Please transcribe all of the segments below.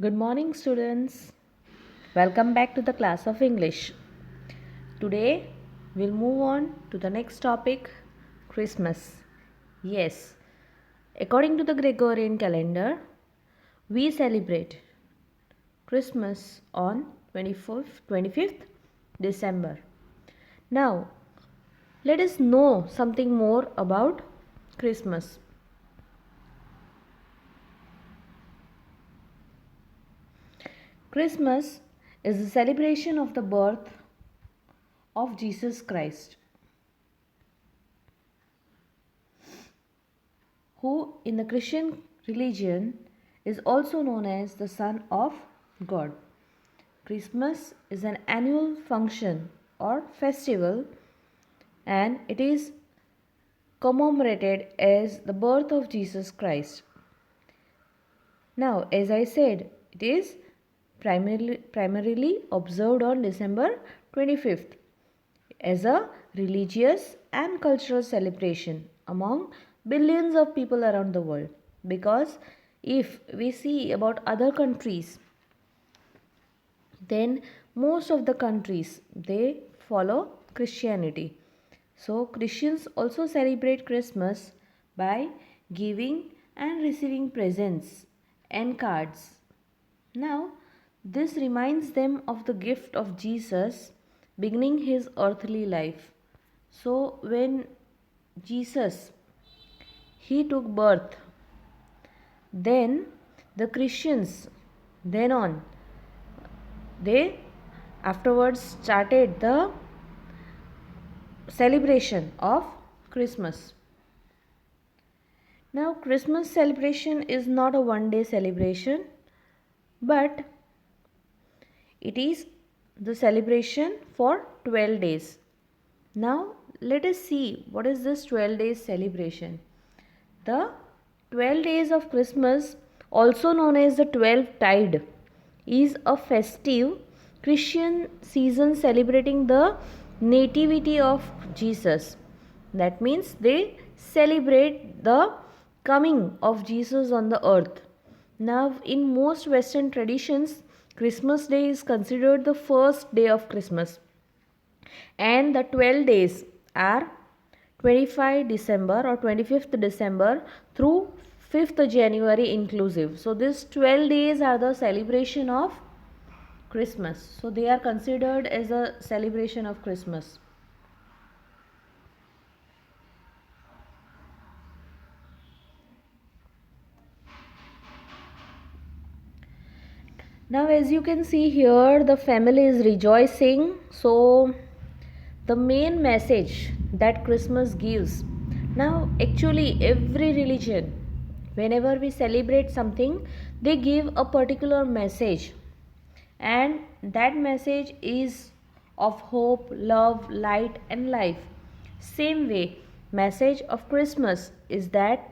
Good morning, students. Welcome back to the class of English. Today, we'll move on to the next topic, Christmas. Yes, according to the Gregorian calendar, we celebrate Christmas on 25th December. Now, let us know something more about Christmas. Christmas is the celebration of the birth of Jesus Christ, who in the Christian religion is also known as the Son of God. Christmas is an annual function or festival, and it is commemorated as the birth of Jesus Christ. Now, as I said, it is primarily observed on December 25th as a religious and cultural celebration among billions of people around the world. Because if we see about other countries, then most of the countries they follow Christianity. So Christians also celebrate Christmas by giving and receiving presents and cards. Now, this reminds them of the gift of Jesus beginning his earthly life. So, when Jesus he took birth, then the Christians then on they afterwards started the celebration of Christmas. Now, Christmas celebration is not a one day celebration, but it is the celebration for 12 days. Now, let us see what is this 12 days celebration. The 12 days of Christmas, also known as the 12th tide, is a festive Christian season celebrating the nativity of Jesus. That means they celebrate the coming of Jesus on the earth. Now, in most Western traditions, Christmas Day is considered the first day of Christmas, and the 12 days are 25 December or 25th December through 5th January inclusive. So, these 12 days are the celebration of Christmas. So, they are considered as a celebration of Christmas. Now, as you can see here, the family is rejoicing. So, the main message that Christmas gives. Now, actually, every religion, whenever we celebrate something, they give a particular message, and that message is of hope, love, light, and life. Same way, message of Christmas is that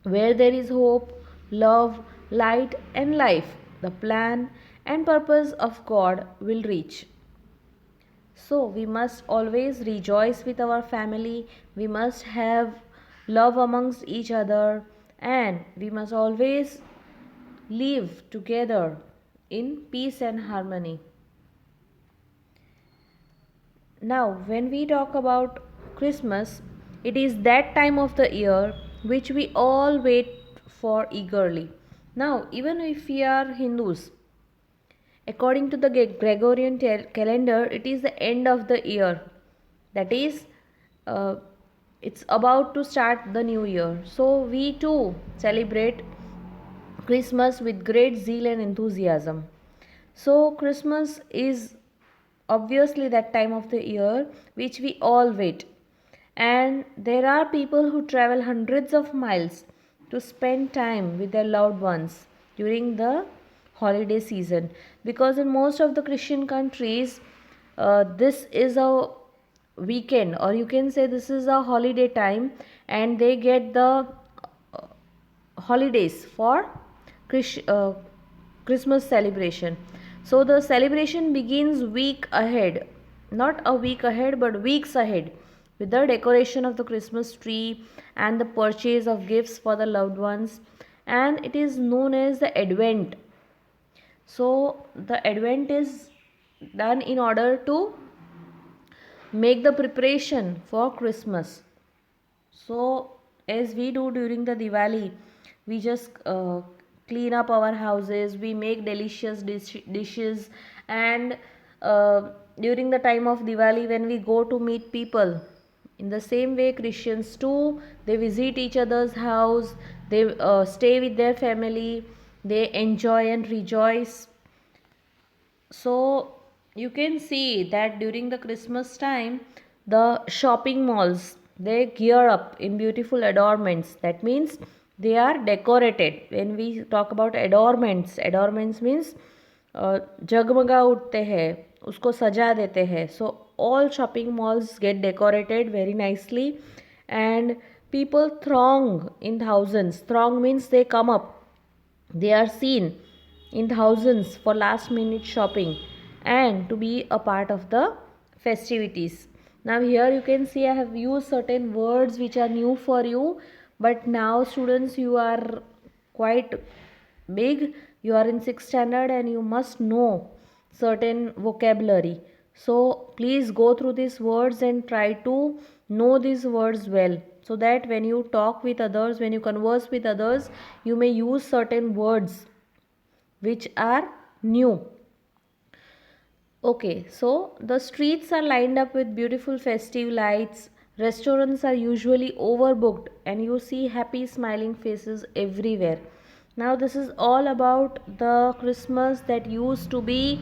where there is hope, love, light, and life, the plan and purpose of God will reach. So, we must always rejoice with our family, we must have love amongst each other, and we must always live together in peace and harmony. Now, when we talk about Christmas, it is that time of the year which we all wait for eagerly. Now, even if we are Hindus, according to the Gregorian calendar, it is the end of the year. That is, uh, it's about to start the new year. So, we too celebrate Christmas with great zeal and enthusiasm. So, Christmas is obviously that time of the year which we all wait. And there are people who travel hundreds of miles to spend time with their loved ones during the holiday season, because in most of the Christian countries, this is a weekend, or you can say this is a holiday time, and they get the holidays for Christmas celebration. So the celebration begins week ahead, not a week ahead, but weeks ahead, with the decoration of the Christmas tree and the purchase of gifts for the loved ones. And it is known as the Advent. So the Advent is done in order to make the preparation for Christmas. So as we do during the Diwali, we just clean up our houses, we make delicious dishes, and during the time of Diwali, when we go to meet people, in the same way Christians too, they visit each other's house, they stay with their family, they enjoy and rejoice. So you can see that during the Christmas time, the shopping malls, they gear up in beautiful adornments. That means they are decorated. When we talk about adornments, adornments means जगमगा उठते हैं, उसको सजा देते हैं. So all shopping malls get decorated very nicely, and people throng in thousands. Throng means they come up, they are seen in thousands for last minute shopping and to be a part of the festivities. Now here you can see I have used certain words which are new for you, but now students, you are quite big, you are in 6th standard and you must know certain vocabulary. So please go through these words and try to know these words well, so that when you talk with others, when you converse with others, you may use certain words which are new. Okay, so the streets are lined up with beautiful festive lights. Restaurants are usually overbooked, and you see happy smiling faces everywhere. Now, this is all about the Christmas that used to be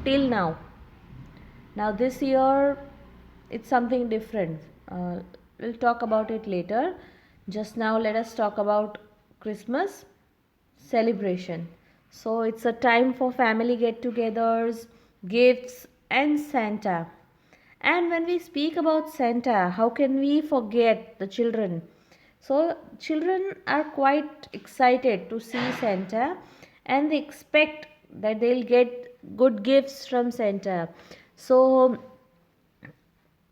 till now. Now, this year it's something different. We'll talk about it later. Just now, let us talk about Christmas celebration. So it's a time for family get-togethers, gifts, and Santa. And when we speak about Santa, how can we forget the children? So children are quite excited to see Santa, and they expect that they'll get good gifts from Santa. So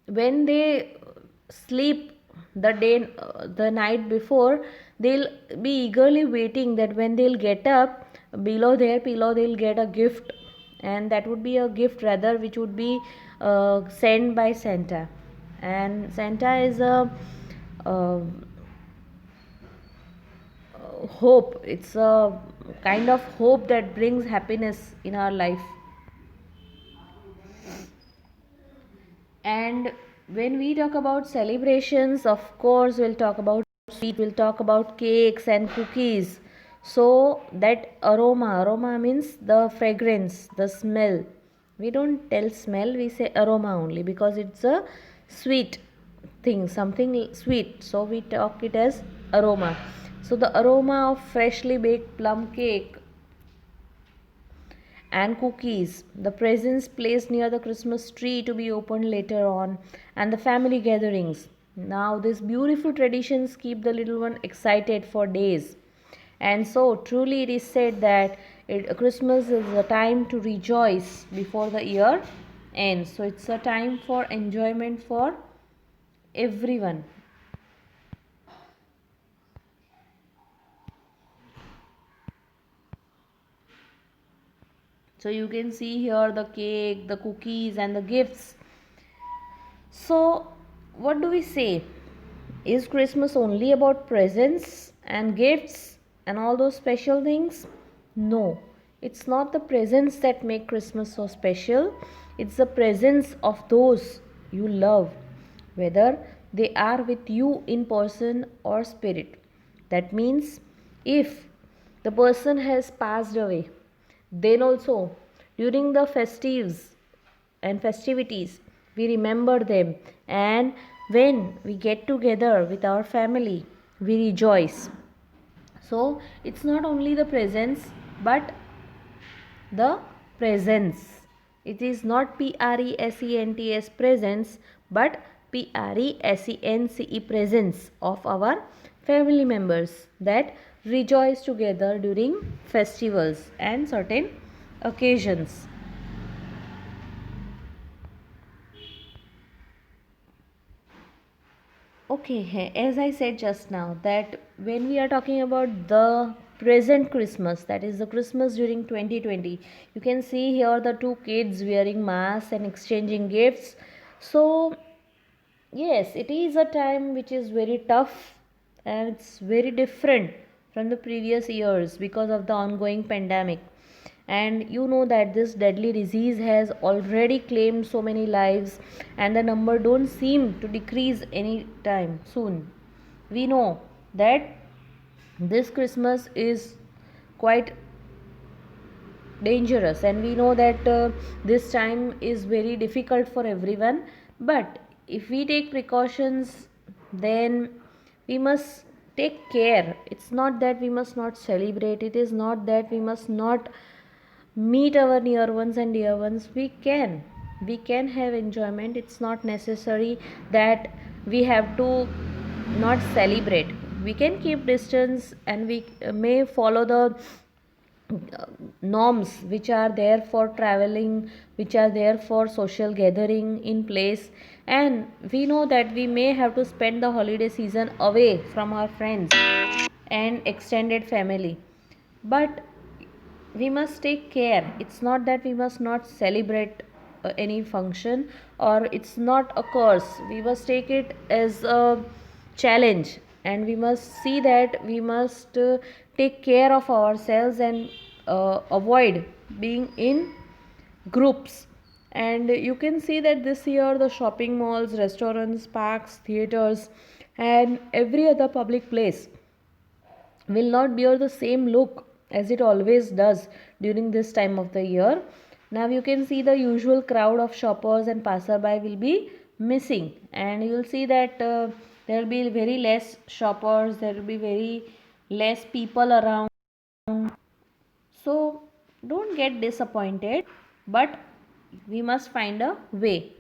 when they sleep the night before, they'll be eagerly waiting that when they'll get up, below their pillow they'll get a gift, and that would be a gift rather which would be sent by Santa. And Santa is a uh, hope, it's a kind of hope that brings happiness in our life. And when we talk about celebrations, of course, we'll talk about sweet, we'll talk about cakes and cookies. So that aroma means the fragrance, the smell. We don't tell smell, we say aroma only, because it's a sweet thing, something sweet. So we talk it as aroma. So the aroma of freshly baked plum cake and cookies, the presents placed near the Christmas tree to be opened later on, and the family gatherings. Now, these beautiful traditions keep the little one excited for days. And so, truly, it is said that Christmas is a time to rejoice before the year ends. So, it's a time for enjoyment for everyone. So you can see here the cake, the cookies, and the gifts. So, what do we say? Is Christmas only about presents and gifts and all those special things? No, it's not the presents that make Christmas so special. It's the presence of those you love, whether they are with you in person or spirit. That means if the person has passed away, then also during the festives and festivities, we remember them, and when we get together with our family, we rejoice. So it's not only the presence but the presence. It is not presence presence, but presence presence of our family members that rejoice together during festivals and certain occasions. Okay, as I said just now, that when we are talking about the present Christmas, that is the Christmas during 2020. You can see here the two kids wearing masks and exchanging gifts. So yes, it is a time which is very tough and it's very different from the previous years because of the ongoing pandemic. And you know that this deadly disease has already claimed so many lives, and the number don't seem to decrease any time soon. We know that this Christmas is quite dangerous, and we know that this time is very difficult for everyone, but if we take precautions, then we must take care. It's not that we must not celebrate, it is not that we must not meet our near ones and dear ones. We can have enjoyment. It's not necessary that we have to not celebrate. We can keep distance, and we may follow the norms which are there for traveling, which are there for social gathering in place. And we know that we may have to spend the holiday season away from our friends and extended family, but we must take care. It's not that we must not celebrate any function, or it's not a curse. We must take it as a challenge, and we must see that we must take care of ourselves and avoid being in groups. And you can see that this year the shopping malls, restaurants, parks, theaters, and every other public place will not bear the same look as it always does during this time of the year. Now you can see the usual crowd of shoppers and passerby will be missing, and you will see that there will be very less shoppers, there will be very less people around. So don't get disappointed, but we must find a way.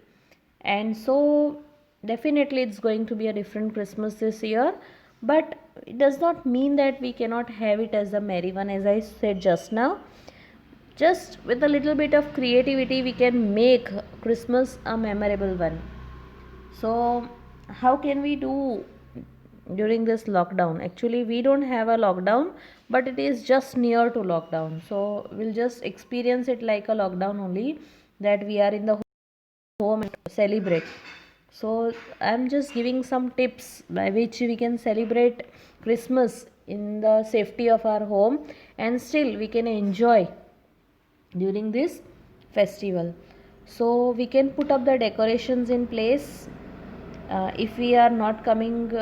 And so definitely it's going to be a different Christmas this year, but it does not mean that we cannot have it as a merry one. As I said just now, just with a little bit of creativity we can make Christmas a memorable one. So how can we do during this lockdown? Actually, we don't have a lockdown, but it is just near to lockdown, so we'll just experience it like a lockdown only, that we are in the home and celebrate. So I'm just giving some tips by which we can celebrate Christmas in the safety of our home, and still we can enjoy during this festival. So we can put up the decorations in place. If we are not coming,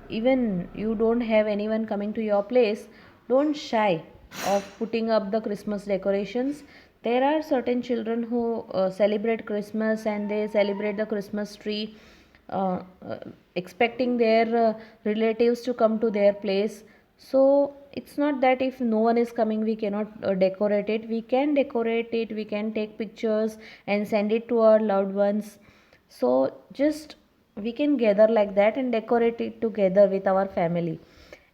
even you don't have anyone coming to your place, don't shy of putting up the Christmas decorations. There are certain children who celebrate Christmas, and they celebrate the Christmas tree, uh, uh, expecting their relatives to come to their place. So it's not that if no one is coming we cannot decorate it. We can decorate it, we can take pictures and send it to our loved ones. So just we can gather like that and decorate it together with our family.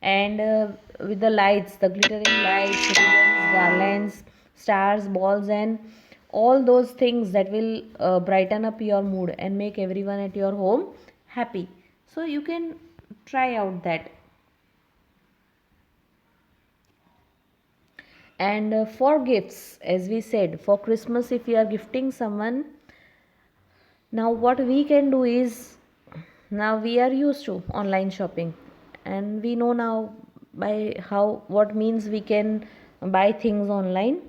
And with the lights, the glittering lights, ribbons, garlands, stars, balls, and all those things that will brighten up your mood and make everyone at your home happy. So you can try out that. And for gifts, as we said, for Christmas, if we are gifting someone, now what we can do is, now we are used to online shopping, and we know now by how what means we can buy things online.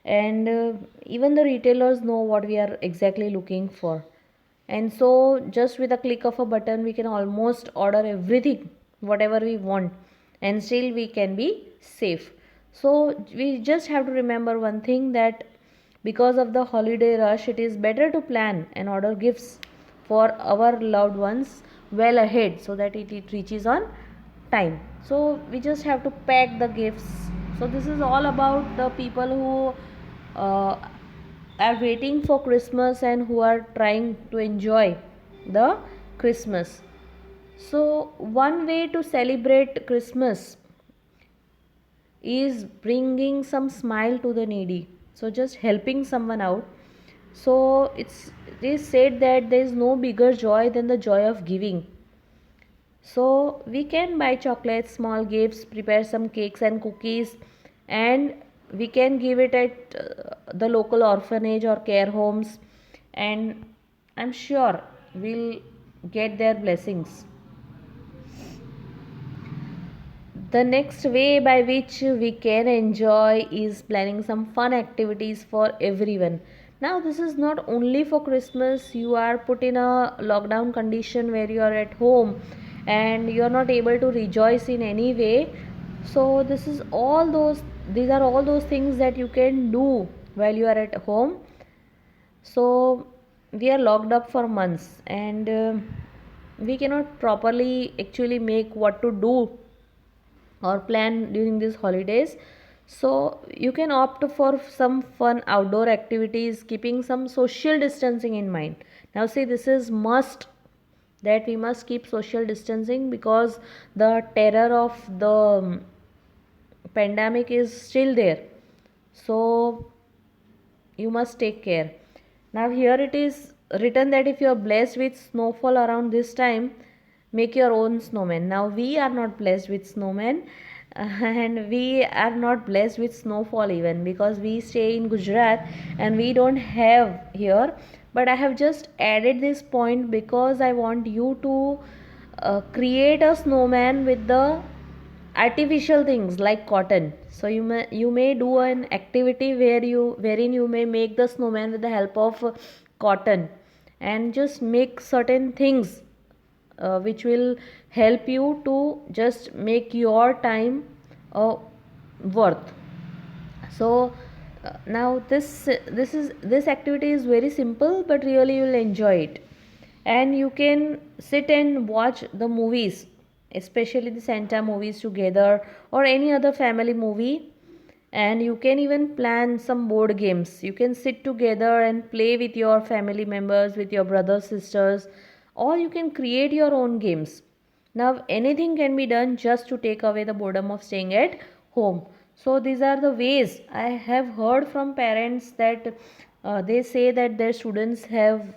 And even the retailers know what we are exactly looking for, and so just with a click of a button we can almost order everything whatever we want, and still we can be safe. So we just have to remember one thing, that because of the holiday rush, it is better to plan and order gifts for our loved ones well ahead, so that it reaches on time. So we just have to pack the gifts. So this is all about the people who uh, are waiting for Christmas and who are trying to enjoy the Christmas. So one way to celebrate Christmas is bringing some smile to the needy. So just helping someone out. So it is said that there is no bigger joy than the joy of giving. So we can buy chocolates, small gifts, prepare some cakes and cookies, and we can give it at the local orphanage or care homes, and I'm sure we'll get their blessings. The next way by which we can enjoy is planning some fun activities for everyone. Now, this is not only for Christmas, you are put in a lockdown condition where you are at home and you are not able to rejoice in any way. So, these are all those things that you can do while you are at home. So, we are locked up for months, and we cannot properly actually make what to do or plan during these holidays. So you can opt for some fun outdoor activities, keeping some social distancing in mind. Now see, this is must, that we must keep social distancing because the terror of the pandemic is still there. So you must take care. Now here it is written that if you are blessed with snowfall around this time, make your own snowman. Now we are not blessed with snowman, and we are not blessed with snowfall even, because we stay in Gujarat and we don't have here. But I have just added this point because I want you to create a snowman with the artificial things like cotton. So you may do an activity wherein you may make the snowman with the help of cotton, and just make certain things which will help you to just make your time worth. So now this activity is very simple, but really you will enjoy it. And you can sit and watch the movies, especially the Santa movies together, or any other family movie. And you can even plan some board games. You can sit together and play with your family members, with your brothers, sisters, or you can create your own games. Now anything can be done just to take away the boredom of staying at home. So these are the ways. I have heard from parents that they say that their students have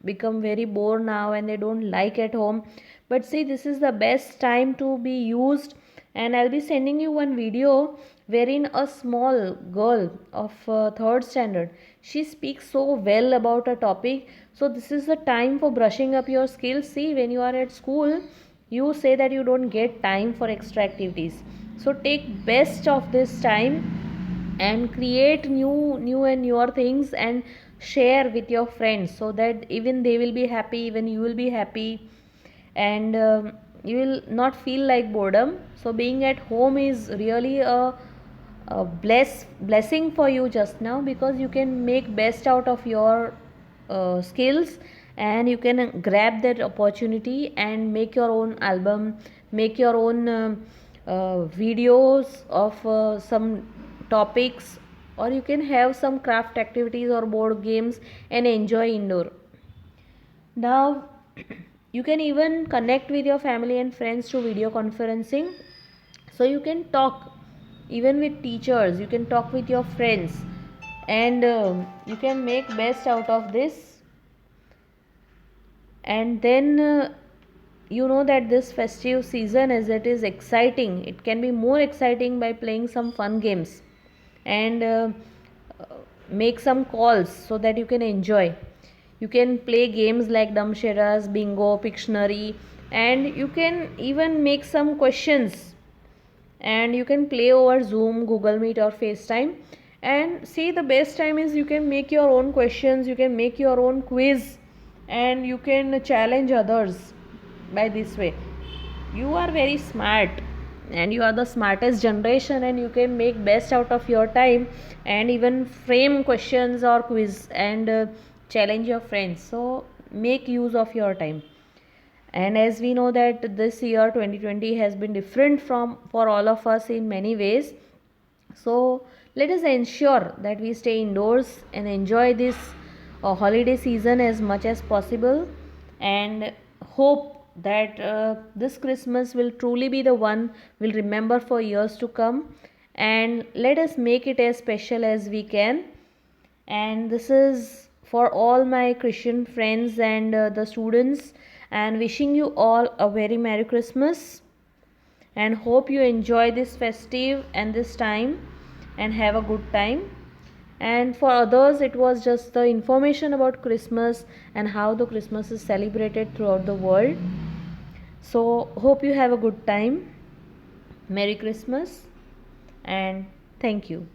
become very bored now and they don't like at home. But see, this is the best time to be used, and I'll be sending you one video wherein a small girl of third standard, she speaks so well about a topic. So this is the time for brushing up your skills. See, when you are at school, you say that you don't get time for extra activities. So take best of this time and create new and newer things and share with your friends, so that even they will be happy, even you will be happy, and you will not feel like boredom. So being at home is really a blessing for you just now, because you can make best out of your skills, and you can grab that opportunity and make your own album, make your own videos of some topics, or you can have some craft activities or board games and enjoy indoor. Now you can even connect with your family and friends through video conferencing. So you can talk even with teachers, you can talk with your friends, and you can make best out of this. And then you know that this festive season, as it is exciting, it can be more exciting by playing some fun games, and make some calls so that you can enjoy. You can play games like Damsheras, Bingo, Pictionary, and you can even make some questions, and you can play over Zoom, Google Meet, or FaceTime. And see, the best time is you can make your own questions, you can make your own quiz, and you can challenge others by this way. You are very smart, and you are the smartest generation, and you can make best out of your time and even frame questions or quiz, and challenge your friends. So make use of your time. And as we know that this year 2020 has been different from for all of us in many ways, so let us ensure that we stay indoors and enjoy this holiday season as much as possible, and hope that this Christmas will truly be the one we'll remember for years to come, and let us make it as special as we can. And this is for all my Christian friends and the students. and wishing you all a very Merry Christmas, and hope you enjoy this festive and this time and have a good time. And for others, it was just the information about Christmas and how the Christmas is celebrated throughout the world. So hope you have a good time. Merry Christmas and thank you.